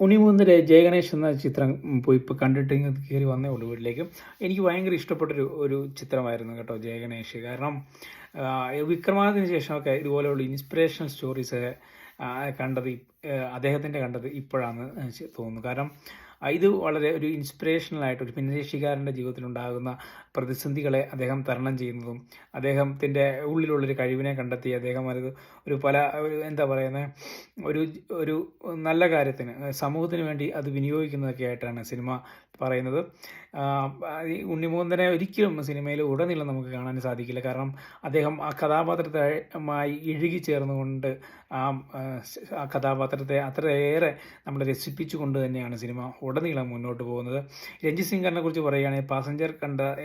ഉണ്ണിമുകുന്ദൻ്റെ ജയഗണേഷ് എന്ന ചിത്രം പോയി ഇപ്പോൾ കണ്ടിട്ട് ഇങ്ങ് കയറി വന്നേ ഉള്ളൂ വീട്ടിലേക്ക്. എനിക്ക് ഭയങ്കര ഇഷ്ടപ്പെട്ടൊരു ഒരു ചിത്രമായിരുന്നു കേട്ടോ ജയഗണേഷ്. കാരണം വിക്രമാദിത്യന് ശേഷമൊക്കെ ഇതുപോലെയുള്ള ഇൻസ്പിറേഷണൽ സ്റ്റോറീസ് കണ്ടത് അദ്ദേഹത്തിൻ്റെ കണ്ടത് ഇപ്പോഴാണ് തോന്നുന്നു. കാരണം ഇത് വളരെ ഒരു ഇൻസ്പിറേഷണൽ ആയിട്ട് ഒരു ഭിന്നശേഷിക്കാരൻ്റെ ജീവിതത്തിലുണ്ടാകുന്ന പ്രതിസന്ധികളെ അദ്ദേഹം തരണം ചെയ്യുന്നതും അദ്ദേഹത്തിൻ്റെ ഉള്ളിലുള്ളൊരു കഴിവിനെ കണ്ടെത്തി അദ്ദേഹം അത് എന്താ പറയുന്നത്, ഒരു ഒരു നല്ല കാര്യത്തിന് സമൂഹത്തിന് വേണ്ടി അത് വിനിയോഗിക്കുന്നതൊക്കെ ആയിട്ടാണ് സിനിമ പറയുന്നത്. ഈ ഉണ്ണിമുകുന്ദനെ ഒരിക്കലും സിനിമയിൽ ഉടനീളം നമുക്ക് കാണാൻ സാധിക്കില്ല. കാരണം അദ്ദേഹം ആ കഥാപാത്രവുമായി ഇഴുകിച്ചേർന്നുകൊണ്ട് ആ കഥാപാത്രത്തെ അത്രയേറെ നമ്മളെ രസിപ്പിച്ചുകൊണ്ട് തന്നെയാണ് സിനിമ ഉടനീളം മുന്നോട്ട് പോകുന്നത്. രഞ്ജിത് സിംഗറിനെ കുറിച്ച് പറയുകയാണെങ്കിൽ പാസഞ്ചർ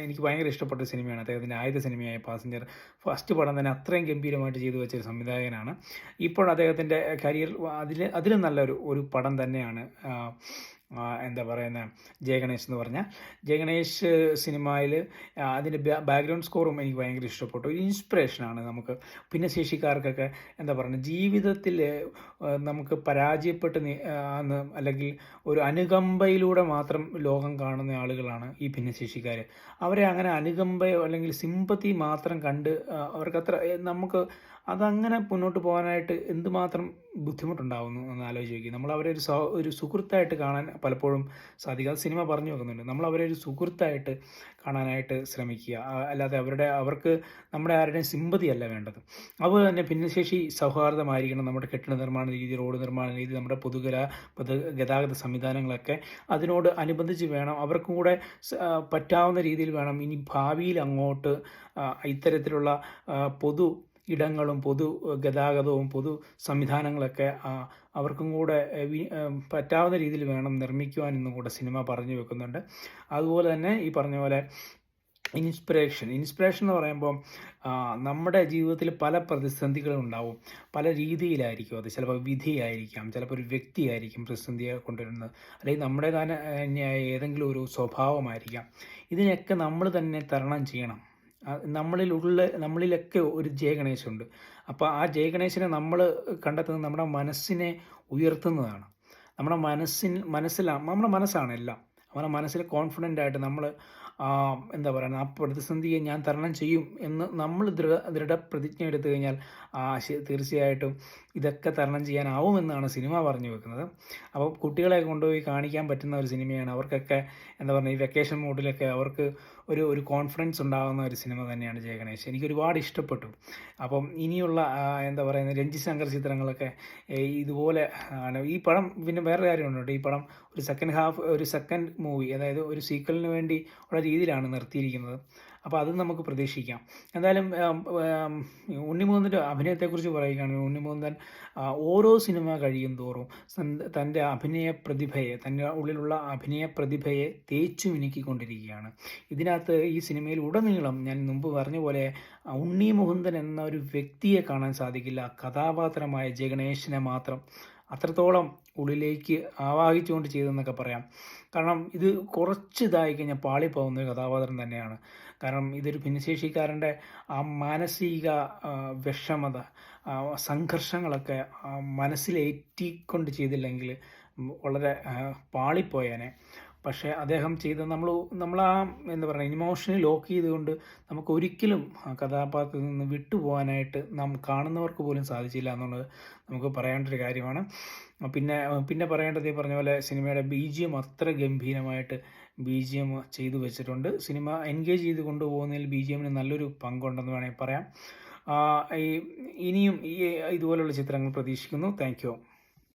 എനിക്ക് ഭയങ്കര ഇഷ്ടപ്പെട്ട സിനിമയാണ്. അദ്ദേഹത്തിൻ്റെ ആദ്യത്തെ സിനിമയായ പാസഞ്ചർ ഫസ്റ്റ് പടം തന്നെ അത്രയും ഗംഭീരമായിട്ട് ചെയ്തു വെച്ചൊരു സംവിധായകനാണ്. ഇപ്പോൾ അദ്ദേഹത്തിൻ്റെ കരിയർ അതിലും നല്ലൊരു പടം തന്നെയാണ് എന്താ പറയുന്നത് ജയഗണേഷ് എന്ന് പറഞ്ഞാൽ. ജയഗണേഷ് സിനിമയിൽ അതിൻ്റെ ബാക്ക്ഗ്രൗണ്ട് സ്കോറും എനിക്ക് ഭയങ്കര ഇഷ്ടപ്പെട്ടു. ഒരു ഇൻസ്പിറേഷനാണ് നമുക്ക് ഭിന്നശേഷിക്കാർക്കൊക്കെ. എന്താ പറയുക, ജീവിതത്തിൽ നമുക്ക് പരാജയപ്പെട്ട് അല്ലെങ്കിൽ ഒരു അനുകമ്പയിലൂടെ മാത്രം ലോകം കാണുന്ന ആളുകളാണ് ഈ ഭിന്നശേഷിക്കാർ. അവരെ അങ്ങനെ അനുകമ്പയോ അല്ലെങ്കിൽ സിമ്പതി മാത്രം കണ്ട് അവർക്കത്ര നമുക്ക് അതങ്ങനെ മുന്നോട്ട് പോകാനായിട്ട് എന്തുമാത്രം ബുദ്ധിമുട്ടുണ്ടാവുന്നു എന്ന് ആലോചിച്ച് നോക്കി. നമ്മൾ അവരെ ഒരു സുഹൃത്തായിട്ട് കാണാൻ പലപ്പോഴും സാധിക്കുക. അത് സിനിമ പറഞ്ഞു വെക്കുന്നുണ്ട്. നമ്മൾ അവരെ ഒരു സുഹൃത്തായിട്ട് കാണാനായിട്ട് ശ്രമിക്കുക. അല്ലാതെ അവർക്ക് നമ്മുടെ ആരുടെയും സിമ്പതിയല്ല വേണ്ടത്. അതുപോലെ തന്നെ ഭിന്നശേഷി സൗഹാർദ്ദമായിരിക്കണം നമ്മുടെ കെട്ടിട നിർമ്മാണ രീതി, റോഡ് നിർമ്മാണ രീതി, നമ്മുടെ ഗതാഗത സംവിധാനങ്ങളൊക്കെ അതിനോട് അനുബന്ധിച്ച് വേണം. അവർക്കും കൂടെ പറ്റാവുന്ന രീതിയിൽ വേണം ഇനി ഭാവിയിൽ അങ്ങോട്ട് ഇത്തരത്തിലുള്ള പൊതു ഇടങ്ങളും പൊതു ഗതാഗതവും പൊതു സംവിധാനങ്ങളൊക്കെ അവർക്കും കൂടെ പറ്റാവുന്ന രീതിയിൽ വേണം നിർമ്മിക്കുവാനെന്നും കൂടെ സിനിമ പറഞ്ഞു വെക്കുന്നുണ്ട്. അതുപോലെ തന്നെ ഈ പറഞ്ഞ പോലെ ഇൻസ്പിറേഷൻ എന്ന് പറയുമ്പോൾ നമ്മുടെ ജീവിതത്തിൽ പല പ്രതിസന്ധികളും ഉണ്ടാവും. പല രീതിയിലായിരിക്കും അത്. ചിലപ്പോൾ വിധിയായിരിക്കാം, ചിലപ്പോൾ ഒരു വ്യക്തിയായിരിക്കും പ്രതിസന്ധിയെ കൊണ്ടുവരുന്നത്, അല്ലെങ്കിൽ നമ്മുടെ തന്നെ ഏതെങ്കിലും ഒരു സ്വഭാവമായിരിക്കാം. ഇതിനൊക്കെ നമ്മൾ തന്നെ തരണം ചെയ്യണം. നമ്മളിലൊക്കെ ഒരു ജയഗണേശുണ്ട്. അപ്പോൾ ആ ജയഗണേശനെ നമ്മൾ കണ്ടെത്തുന്നത് നമ്മുടെ മനസ്സിനെ ഉയർത്തുന്നതാണ്. നമ്മുടെ നമ്മുടെ മനസ്സാണ് എല്ലാം. നമ്മുടെ മനസ്സിൽ കോൺഫിഡൻ്റ് ആയിട്ട് നമ്മൾ എന്താ പറയുക, ആ പ്രതിസന്ധിയെ ഞാൻ തരണം ചെയ്യും എന്ന് നമ്മൾ ദൃഢപ്രതിജ്ഞ എടുത്തു കഴിഞ്ഞാൽ തീർച്ചയായിട്ടും ഇതൊക്കെ തരണം ചെയ്യാനാവുമെന്നാണ് സിനിമ പറഞ്ഞു വെക്കുന്നത്. അപ്പോൾ കുട്ടികളെ കൊണ്ടുപോയി കാണിക്കാൻ പറ്റുന്ന ഒരു സിനിമയാണ്. അവർക്കൊക്കെ എന്താ പറയുക, ഈ വെക്കേഷൻ മൂഡിലൊക്കെ അവർക്ക് ഒരു കോൺഫിഡൻസ് ഉണ്ടാകുന്ന ഒരു സിനിമ തന്നെയാണ് ജയഗണേഷ്. എനിക്ക് ഒരുപാട് ഇഷ്ടപ്പെട്ടു. അപ്പം ഇനിയുള്ള എന്താ പറയുന്നത് രഞ്ജിത് ശങ്കർ ചിത്രങ്ങളൊക്കെ ഇതുപോലെ ആണ്. ഈ പടം പിന്നെ വേറെ കാര്യമുണ്ട്. ഈ പടം ഒരു സെക്കൻഡ് മൂവി, അതായത് ഒരു സീക്വലിന് വേണ്ടി ഉള്ള രീതിയിലാണ് നിർത്തിയിരിക്കുന്നത്. അപ്പോൾ അത് നമുക്ക് പ്രതീക്ഷിക്കാം. എന്തായാലും ഉണ്ണിമുകുന്ദൻ്റെ അഭിനയത്തെക്കുറിച്ച് പറയുകയാണെങ്കിൽ ഉണ്ണിമുകുന്ദൻ ഓരോ സിനിമ കഴിയും തോറും തൻ്റെ തൻ്റെ ഉള്ളിലുള്ള അഭിനയ പ്രതിഭയെ തേച്ചു മിനുക്കിക്കൊണ്ടിരിക്കുകയാണ്. ഇതിനകത്ത് ഈ സിനിമയിൽ ഉടനീളം ഞാൻ മുമ്പ് പറഞ്ഞ പോലെ ഉണ്ണി മുകുന്ദൻ എന്ന ഒരു വ്യക്തിയെ കാണാൻ സാധിക്കില്ല. കഥാപാത്രമായ ജയഗണേഷിനെ മാത്രം അത്രത്തോളം ഉള്ളിലേക്ക് ആവാഹിച്ചുകൊണ്ട് ചെയ്തെന്നൊക്കെ പറയാം. കാരണം ഇത് കുറച്ച് ഇതായി കഴിഞ്ഞാൽ പാളിപ്പോകുന്ന ഒരു കഥാപാത്രം തന്നെയാണ്. കാരണം ഇതൊരു ഭിന്നശേഷിക്കാരൻ്റെ ആ മാനസിക വിഷമത, സംഘർഷങ്ങളൊക്കെ മനസ്സിലേറ്റിക്കൊണ്ട് ചെയ്തില്ലെങ്കിൽ വളരെ പാളിപ്പോയേനെ. പക്ഷേ അദ്ദേഹം ചെയ്ത നമ്മൾ എന്താ പറയുക, ഇമോഷണലി ലോക്ക് ചെയ്തുകൊണ്ട് നമുക്ക് ഒരിക്കലും ആ കഥാപാത്രത്തിൽ നിന്ന് വിട്ടുപോകാനായിട്ട് കാണുന്നവർക്ക് പോലും സാധിച്ചില്ല എന്നുള്ളത് നമുക്ക് പറയേണ്ട ഒരു കാര്യമാണ്. പിന്നെ പറയേണ്ടത് ഈ പറഞ്ഞ പോലെ സിനിമയുടെ BGM അത്ര ഗംഭീരമായിട്ട് BGM ചെയ്തു വെച്ചിട്ടുണ്ട്. സിനിമ എൻഗേജ് ചെയ്ത് കൊണ്ടുപോകുന്നതിൽ BGMന് നല്ലൊരു പങ്കുണ്ടെന്ന് വേണമെങ്കിൽ പറയാം. ഇനിയും ഇതുപോലുള്ള ചിത്രങ്ങൾ പ്രതീക്ഷിക്കുന്നു. Thank you.